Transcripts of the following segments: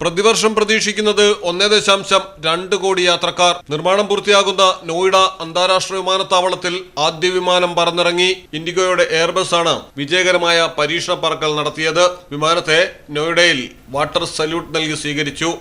പ്രതിവർഷം പ്രതീക്ഷിക്കുന്നത് 1.2 കോടി യാത്രക്കാർ. നിർമ്മാണം പൂർത്തിയാകുന്ന നോയിഡ അന്താരാഷ്ട്ര വിമാനത്താവളത്തിൽ ആദ്യ വിമാനം പറന്നിറങ്ങി. ഇൻഡിഗോയുടെ എയർബസ് ആണ് വിജയകരമായ പരീക്ഷണ പറക്കൽ നടത്തിയത്. വിമാനത്തെ നോയിഡയിൽ വാട്ടർ സല്യൂട്ട് നൽകി സ്വീകരിച്ചു.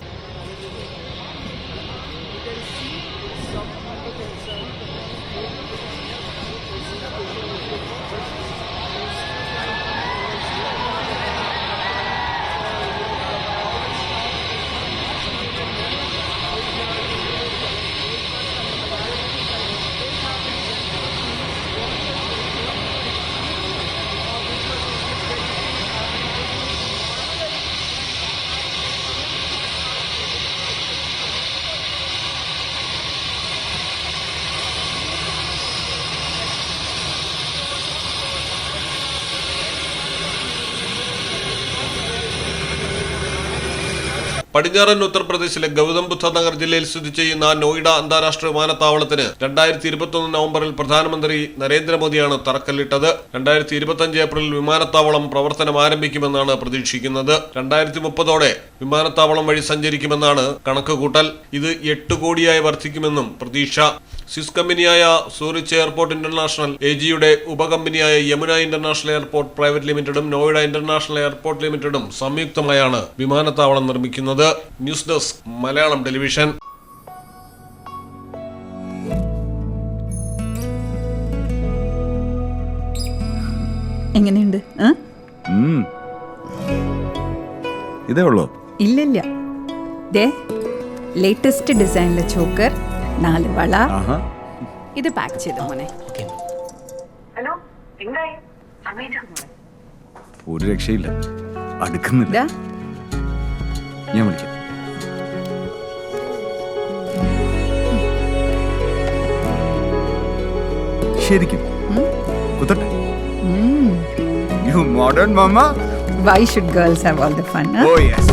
പടിഞ്ഞാറൻ ഉത്തർപ്രദേശിലെ ഗൗതം ബുദ്ധ നഗർ ജില്ലയിൽ സ്ഥിതി ചെയ്യുന്ന നോയിഡ അന്താരാഷ്ട്ര വിമാനത്താവളത്തിന് 2021 നവംബറിൽ പ്രധാനമന്ത്രി നരേന്ദ്രമോദിയാണ് തറക്കല്ലിട്ടത്. 2025 ഏപ്രിലിൽ വിമാനത്താവളം പ്രവർത്തനം ആരംഭിക്കുമെന്നാണ് പ്രതീക്ഷിക്കുന്നത്. 2030ഓടെ വിമാനത്താവളം വഴി സഞ്ചരിക്കുമെന്നാണ് കണക്കുകൂട്ടൽ. ഇത് 8 കോടിയായി വർദ്ധിക്കുമെന്നും പ്രതീക്ഷ. സ്വിസ് കമ്പനിയായ സൂറിച്ച് എയർപോർട്ട് ഇന്റർനാഷണൽ എജിയുടെ ഉപകമ്പനിയായ യമുന ഇന്റർനാഷണൽ എയർപോർട്ട് പ്രൈവറ്റ് ലിമിറ്റഡും നോയിഡ ഇന്റർനാഷണൽ എയർപോർട്ട് ലിമിറ്റഡും സംയുക്തമായാണ് വിമാനത്താവളം നിർമ്മിക്കുന്നത്. News desk Malayalam television. എങ്ങനെയുണ്ട്? ഇതേ ഉള്ളൂ? ഇല്ലില്ല, ലേറ്റസ്റ്റ് ഡിസൈനിലെ ചോക്കർ, 4 വള. ഇത് പാക്ക് ചെയ്തു മോനെ. ഒരു രക്ഷയില്ല, അടുക്കുന്നില്ല. ഞാൻ വിളിക്കാം. ശരിക്കും കുത്തട്ടെ? You modern mama. Why should girls have all the fun? Oh yes.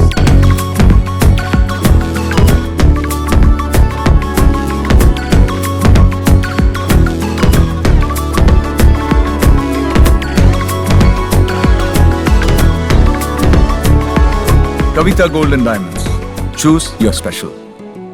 Kavita Gold and Diamonds. Choose your special.